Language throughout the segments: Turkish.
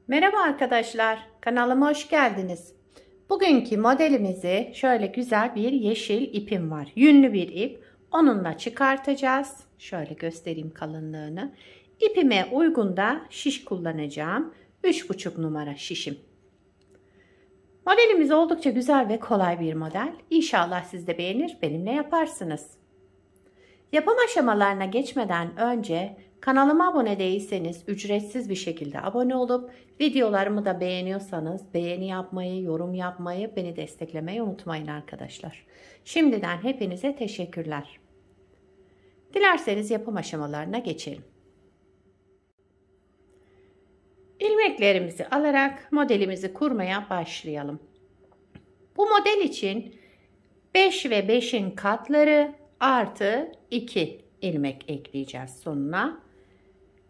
Merhaba arkadaşlar, kanalıma hoş geldiniz. Bugünkü modelimizi şöyle güzel bir yeşil ipim var. Yünlü bir ip. Onunla çıkartacağız. Şöyle göstereyim kalınlığını. İpime uygun da şiş kullanacağım. 3,5 numara şişim. Modelimiz oldukça güzel ve kolay bir model. İnşallah siz de beğenir, benimle yaparsınız. Yapım aşamalarına geçmeden önce kanalıma abone değilseniz ücretsiz bir şekilde abone olup videolarımı da beğeniyorsanız beğeni yapmayı, yorum yapmayı, beni desteklemeyi unutmayın arkadaşlar. Şimdiden hepinize teşekkürler. Dilerseniz yapım aşamalarına geçelim. İlmeklerimizi alarak modelimizi kurmaya başlayalım. Bu model için 5 ve 5'in katları artı 2 ilmek ekleyeceğiz sonuna.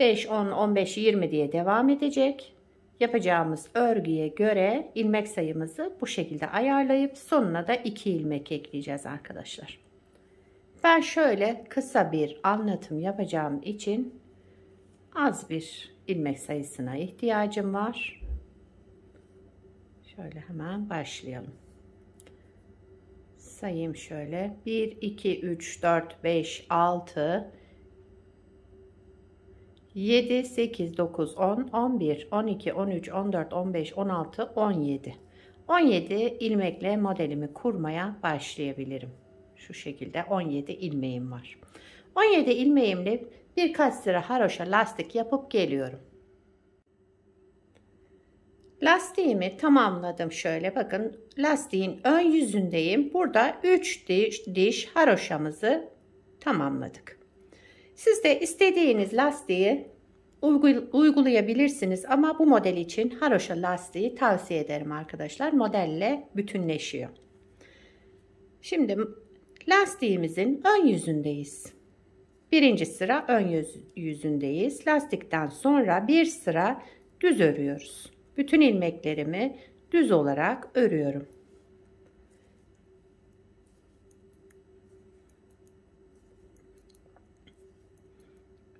5, 10, 15, 20 diye devam edecek. Yapacağımız örgüye göre ilmek sayımızı bu şekilde ayarlayıp sonuna da 2 ilmek ekleyeceğiz arkadaşlar. Ben şöyle kısa bir anlatım yapacağım için az bir ilmek sayısına ihtiyacım var. Şöyle hemen başlayalım. Sayayım şöyle. 1, 2, 3, 4, 5, 6, 7, 8, 9, 10, 11, 12, 13, 14, 15, 16, 17. 17 ilmekle modelimi kurmaya başlayabilirim. Şu şekilde 17 ilmeğim var. 17 ilmeğimle birkaç sıra haroşa lastik yapıp geliyorum. Lastiğimi tamamladım şöyle bakın lastiğin ön yüzündeyim. Burada 3 diş haroşamızı tamamladık. Siz de istediğiniz lastiği uygulayabilirsiniz ama bu model için haroşa lastiği tavsiye ederim arkadaşlar. Modelle bütünleşiyor. Şimdi lastiğimizin ön yüzündeyiz. Birinci sıra ön yüzündeyiz. Lastikten sonra bir sıra düz örüyoruz. Bütün ilmeklerimi düz olarak örüyorum.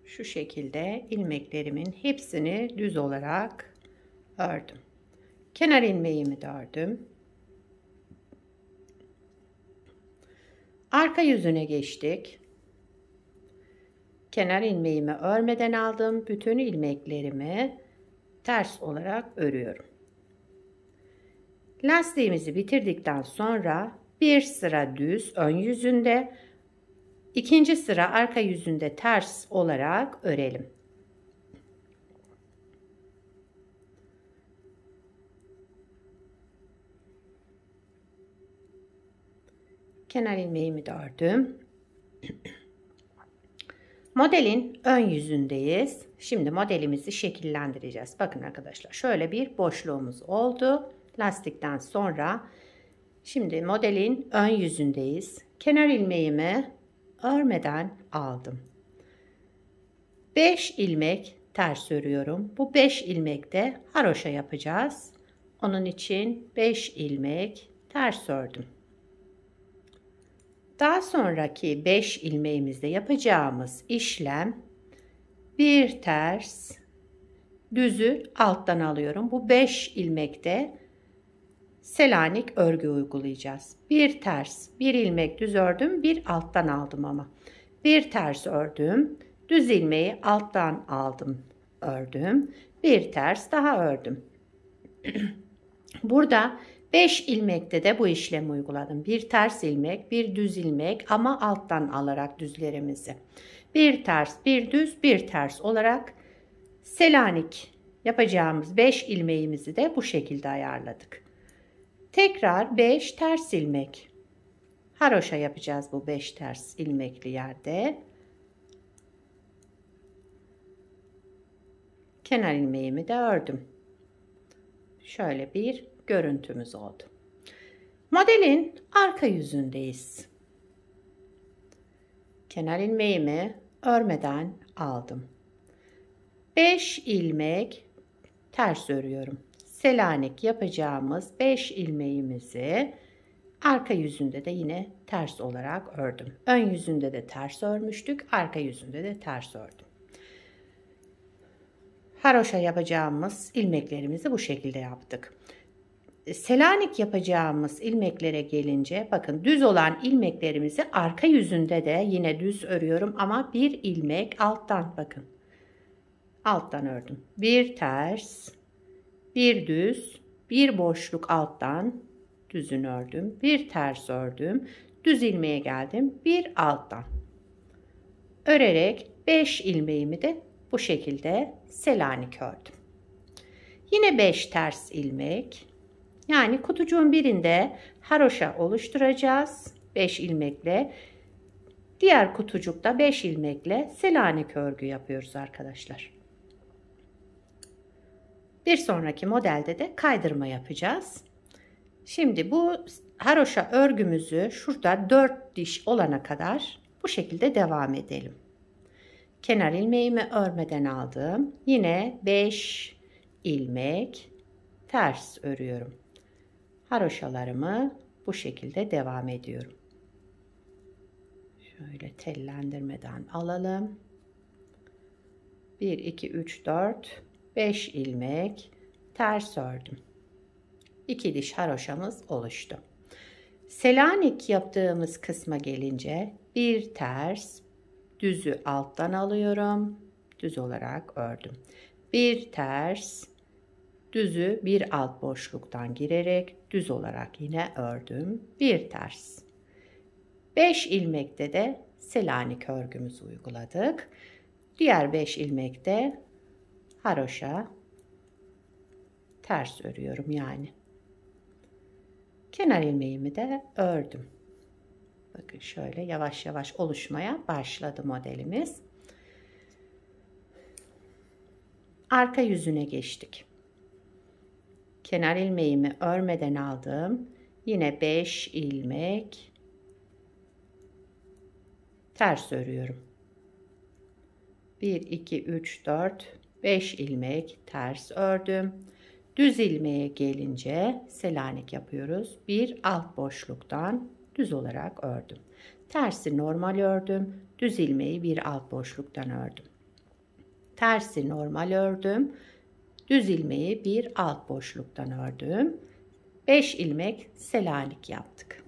Şu şekilde ilmeklerimin hepsini düz olarak ördüm. Kenar ilmeğimi de ördüm. Arka yüzüne geçtik. Kenar ilmeğimi örmeden aldım. Bütün ilmeklerimi ters olarak örüyorum. Lastiğimizi bitirdikten sonra bir sıra düz ön yüzünde, ikinci sıra arka yüzünde ters olarak örelim. Kenar ilmeğimi de ördüm. Modelin ön yüzündeyiz. Şimdi modelimizi şekillendireceğiz. Bakın arkadaşlar şöyle bir boşluğumuz oldu. Lastikten sonra şimdi modelin ön yüzündeyiz. Kenar ilmeğimi örmeden aldım. 5 ilmek ters örüyorum. Bu 5 ilmekte haroşa yapacağız. Onun için 5 ilmek ters ördüm. Daha sonraki 5 ilmeğimizde yapacağımız işlem bir ters düzü alttan alıyorum. Bu 5 ilmekte Selanik örgü uygulayacağız. Bir ters, bir ilmek düz ördüm, bir alttan aldım ama. Bir ters ördüm, düz ilmeği alttan aldım, ördüm. Bir ters daha ördüm. Burada 5 ilmekte de bu işlemi uyguladım. Bir ters ilmek, bir düz ilmek ama alttan alarak düzlerimizi. Bir ters, bir düz, bir ters olarak Selanik yapacağımız 5 ilmeğimizi de bu şekilde ayarladık. Tekrar 5 ters ilmek. Haroşa yapacağız bu 5 ters ilmekli yerde. Kenar ilmeğimi de ördüm. Şöyle bir görüntümüz oldu. Modelin arka yüzündeyiz. Kenar ilmeğimi örmeden aldım. 5 ilmek ters örüyorum. Selanik yapacağımız 5 ilmeğimizi arka yüzünde de yine ters olarak ördüm. Ön yüzünde de ters örmüştük. Arka yüzünde de ters ördüm. haroşa yapacağımız ilmeklerimizi bu şekilde yaptık. Selanik yapacağımız ilmeklere gelince bakın düz olan ilmeklerimizi arka yüzünde de yine düz örüyorum ama bir ilmek alttan bakın. Alttan ördüm. Bir ters, bir düz, bir boşluk alttan düzünü ördüm. Bir ters ördüm. Düz ilmeğe geldim. Bir alttan. Örerek 5 ilmeğimi de bu şekilde Selanik ördüm. Yine 5 ters ilmek. Yani kutucuğun birinde haroşa oluşturacağız 5 ilmekle. Diğer kutucukta 5 ilmekle Selanik örgü yapıyoruz arkadaşlar. Bir sonraki modelde de kaydırma yapacağız. Şimdi bu haroşa örgümüzü şurada 4 diş olana kadar bu şekilde devam edelim. Kenar ilmeğimi örmeden aldım. Yine 5 ilmek ters örüyorum. Haroşalarımı bu şekilde devam ediyorum. Şöyle tellendirmeden alalım. 1, 2, 3, 4, 5 ilmek ters ördüm. 2 diş haroşamız oluştu. Selanik yaptığımız kısma gelince bir ters, düzü alttan alıyorum. Düz olarak ördüm. Bir ters, düzü bir alt boşluktan girerek düz olarak yine ördüm. Bir ters. 5 ilmekte de Selanik örgümüzü uyguladık. Diğer 5 ilmekte haroşa ters örüyorum yani. Kenar ilmeğimi de ördüm. Bakın şöyle yavaş yavaş oluşmaya başladı modelimiz. Arka yüzüne geçtik. Kenar ilmeğimi örmeden aldım. Yine 5 ilmek ters örüyorum. 1, 2, 3, 4, 5 ilmek ters ördüm. Düz ilmeğe gelince Selanik yapıyoruz. Bir alt boşluktan düz olarak ördüm. Tersi normal ördüm. Düz ilmeği bir alt boşluktan ördüm. Tersi normal ördüm. Düz ilmeği bir alt boşluktan ördüm. 5 ilmek Selanik yaptık.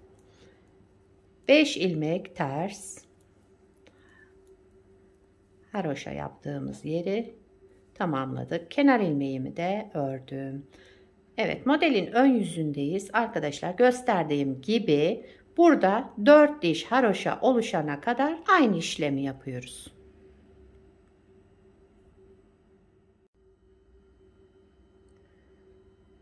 5 ilmek ters. Haroşa yaptığımız yeri tamamladık. Kenar ilmeğimi de ördüm. Evet, modelin ön yüzündeyiz. Arkadaşlar gösterdiğim gibi burada 4 diş haroşa oluşana kadar aynı işlemi yapıyoruz.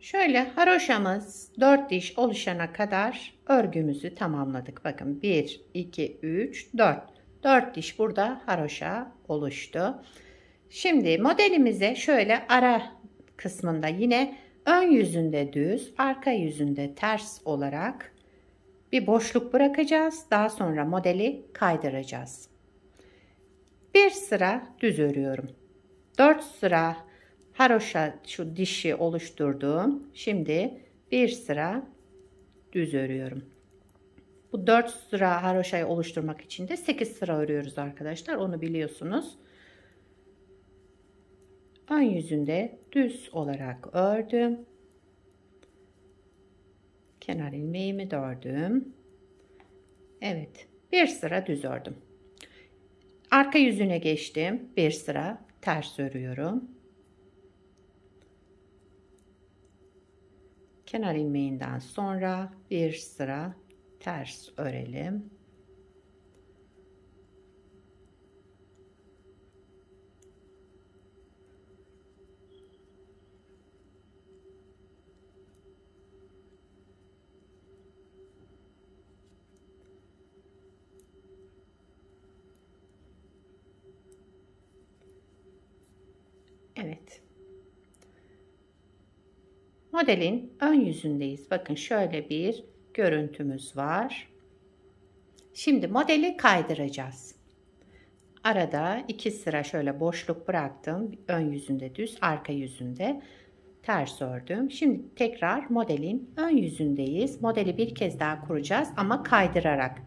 Şöyle haroşamız 4 diş oluşana kadar örgümüzü tamamladık. Bakın 1, 2, 3, 4. 4 diş burada haroşa oluştu. Şimdi modelimize şöyle ara kısmında yine ön yüzünde düz, arka yüzünde ters olarak bir boşluk bırakacağız. Daha sonra modeli kaydıracağız. Bir sıra düz örüyorum. 4 sıra haroşa şu dişi oluşturduğum. Şimdi bir sıra düz örüyorum. Bu 4 sıra haroşayı oluşturmak için de 8 sıra örüyoruz arkadaşlar. Onu biliyorsunuz. Ön yüzünde düz olarak ördüm. Kenar ilmeğimi de ördüm. Evet, bir sıra düz ördüm. Arka yüzüne geçtim. Bir sıra ters örüyorum. Kenar ilmeğinden sonra bir sıra ters örelim. Evet. Modelin ön yüzündeyiz. Bakın şöyle bir görüntümüz var. Şimdi modeli kaydıracağız. Arada 2 sıra şöyle boşluk bıraktım. Ön yüzünde düz, arka yüzünde ters ördüm. Şimdi tekrar modelin ön yüzündeyiz. Modeli bir kez daha kuracağız ama kaydırarak.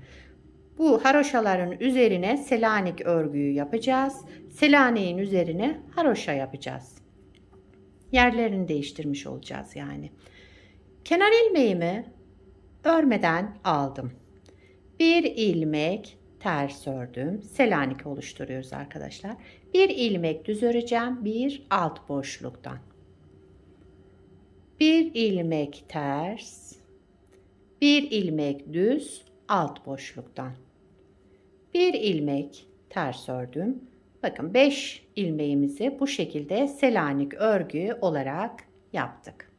Bu haroşaların üzerine Selanik örgüyü yapacağız. Selanik'in üzerine haroşa yapacağız. Yerlerini değiştirmiş olacağız yani. Kenar ilmeğimi örmeden aldım. Bir ilmek ters ördüm. Selanik oluşturuyoruz arkadaşlar. Bir ilmek düz öreceğim. Bir alt boşluktan. Bir ilmek ters. Bir ilmek düz alt boşluktan. Bir ilmek ters ördüm. Bakın 5 ilmeğimizi bu şekilde Selanik örgü olarak yaptık.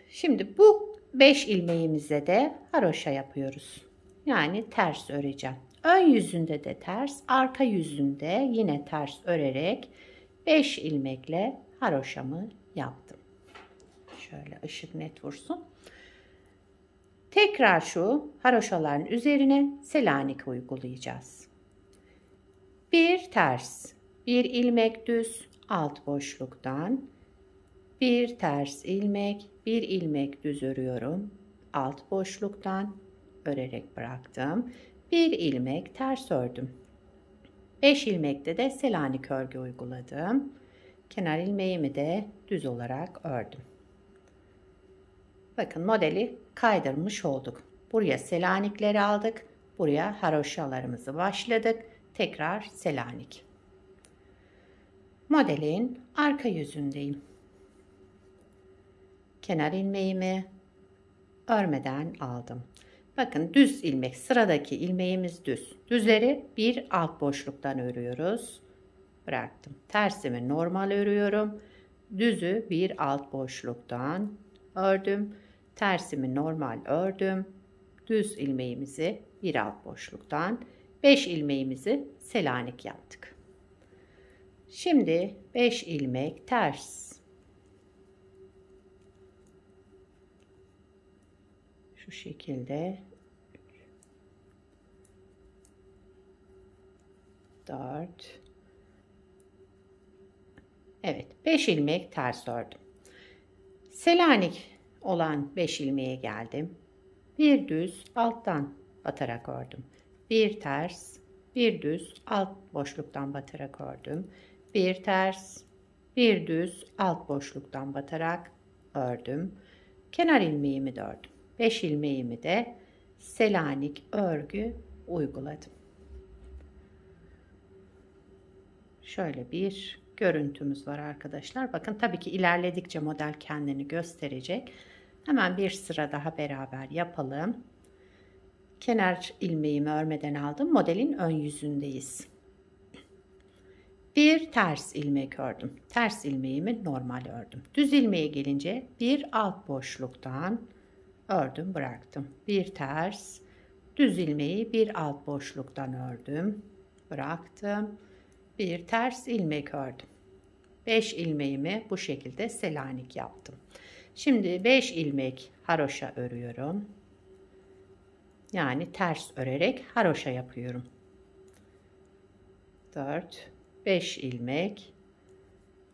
Şimdi bu 5 ilmeğimize de haroşa yapıyoruz. Yani ters öreceğim. Ön yüzünde de ters, arka yüzünde yine ters örerek 5 ilmekle haroşamı yaptım. Şöyle ışık net vursun. Tekrar şu haroşaların üzerine Selanik uygulayacağız. Bir ters, bir ilmek düz alt boşluktan, bir ters ilmek, bir ilmek düz örüyorum. Alt boşluktan örerek bıraktım. Bir ilmek ters ördüm. 5 ilmekte de Selanik örgü uyguladım. Kenar ilmeğimi de düz olarak ördüm. Bakın modeli kaydırmış olduk. Buraya Selanikleri aldık. Buraya haroşalarımızı başladık. Tekrar Selanik. Modelin arka yüzündeyim. Kenar ilmeğimi örmeden aldım. Bakın düz ilmek, sıradaki ilmeğimiz düz. Düzleri bir alt boşluktan örüyoruz. Bıraktım. Tersimi normal örüyorum. Düzü bir alt boşluktan ördüm. Tersimi normal ördüm. Düz ilmeğimizi bir alt boşluktan, 5 ilmeğimizi Selanik yaptık. Şimdi 5 ilmek ters. Şu şekilde 4. Evet, 5 ilmek ters ördüm. Selanik olan 5 ilmeğe geldim. Bir düz alttan batarak ördüm. Bir ters, bir düz alt boşluktan batarak ördüm. Bir ters, bir düz alt boşluktan batarak ördüm. Kenar ilmeğimi de ördüm. 5 ilmeğimi de Selanik örgü uyguladım. Şöyle bir görüntümüz var arkadaşlar. Bakın tabii ki ilerledikçe model kendini gösterecek. Hemen bir sıra daha beraber yapalım. Kenar ilmeğimi örmeden aldım. Modelin ön yüzündeyiz. Bir ters ilmek ördüm. Ters ilmeğimi normal ördüm. Düz ilmeğe gelince bir alt boşluktan ördüm, bıraktım. Bir ters, düz ilmeği bir alt boşluktan ördüm, bıraktım. Bir ters ilmek ördüm. 5 ilmeğimi bu şekilde Selanik yaptım. Şimdi 5 ilmek haroşa örüyorum. Yani ters örerek haroşa yapıyorum. 4, 5 ilmek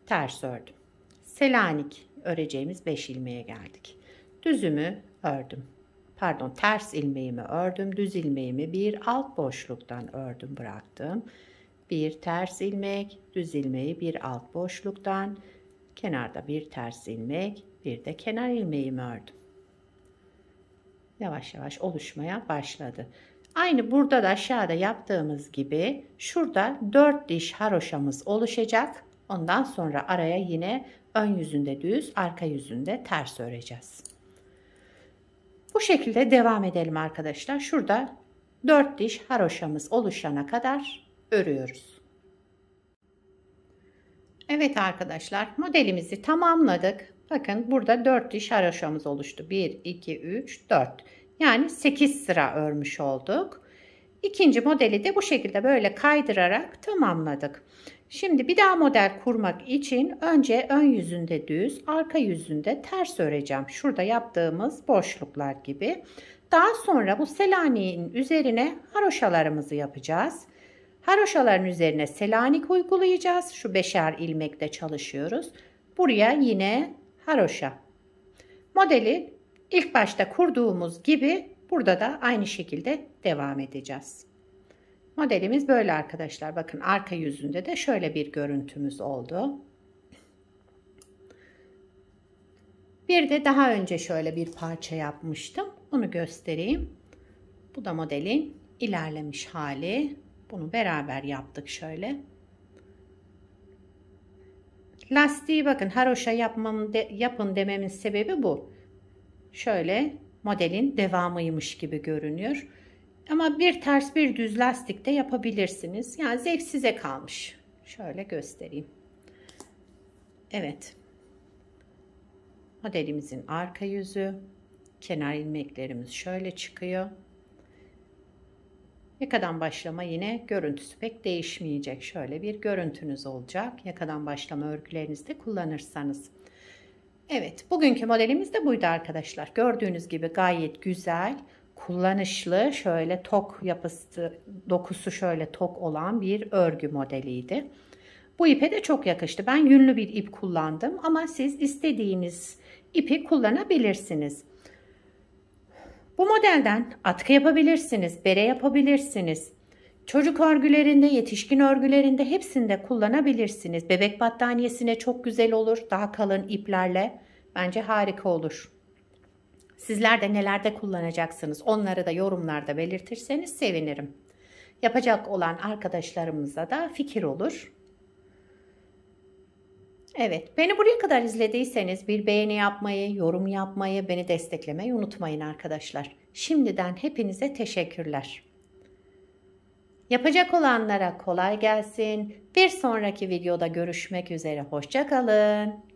ters ördüm. Selanik öreceğimiz 5 ilmeğe geldik. Düzümü ördüm. Pardon, ters ilmeğimi ördüm. Düz ilmeğimi bir alt boşluktan ördüm, bıraktım. Bir ters ilmek, düz ilmeği bir alt boşluktan, kenarda bir ters ilmek, bir de kenar ilmeğimi ördüm. Yavaş yavaş oluşmaya başladı. Aynı burada da aşağıda yaptığımız gibi şurada 4 diş haroşamız oluşacak. Ondan sonra araya yine ön yüzünde düz, arka yüzünde ters öreceğiz. Bu şekilde devam edelim arkadaşlar. Şurada 4 diş haroşamız oluşana kadar örüyoruz. Evet arkadaşlar, modelimizi tamamladık. Bakın burada 4 diş haroşamız oluştu. 1, 2, 3, 4. Yani 8 sıra örmüş olduk. İkinci modeli de bu şekilde böyle kaydırarak tamamladık. Şimdi bir daha model kurmak için önce ön yüzünde düz, arka yüzünde ters öreceğim. Şurada yaptığımız boşluklar gibi. Daha sonra bu Selanik'in üzerine haroşalarımızı yapacağız. Haroşaların üzerine Selanik uygulayacağız. Şu 5'er ilmekte çalışıyoruz. Buraya yine haroşa. Modeli ilk başta kurduğumuz gibi burada da aynı şekilde devam edeceğiz. Modelimiz böyle arkadaşlar. Bakın arka yüzünde de şöyle bir görüntümüz oldu. Bir de daha önce şöyle bir parça yapmıştım. Onu göstereyim. Bu da modelin ilerlemiş hali. Bunu beraber yaptık şöyle. Lastiği bakın haroşa yapın dememin sebebi bu. Şöyle modelin devamıymış gibi görünüyor. Ama bir ters bir düz lastik de yapabilirsiniz. Yani zevk size kalmış. Şöyle göstereyim. Evet. Modelimizin arka yüzü. Kenar ilmeklerimiz şöyle çıkıyor. Yakadan başlama yine görüntüsü pek değişmeyecek. Şöyle bir görüntünüz olacak. Yakadan başlama örgülerinizde kullanırsanız. Evet, bugünkü modelimiz de buydu arkadaşlar. Gördüğünüz gibi gayet güzel, kullanışlı, şöyle tok yapısı, dokusu şöyle tok olan bir örgü modeliydi. Bu ipe de çok yakıştı. Ben yünlü bir ip kullandım ama siz istediğiniz ipi kullanabilirsiniz. Bu modelden atkı yapabilirsiniz, bere yapabilirsiniz. Çocuk örgülerinde, yetişkin örgülerinde hepsinde kullanabilirsiniz. Bebek battaniyesine çok güzel olur. Daha kalın iplerle bence harika olur. Sizler de nelerde kullanacaksınız? Onları da yorumlarda belirtirseniz sevinirim. Yapacak olan arkadaşlarımıza da fikir olur. Evet, beni buraya kadar izlediyseniz bir beğeni yapmayı, yorum yapmayı, beni desteklemeyi unutmayın arkadaşlar. Şimdiden hepinize teşekkürler. Yapacak olanlara kolay gelsin. Bir sonraki videoda görüşmek üzere. Hoşça kalın.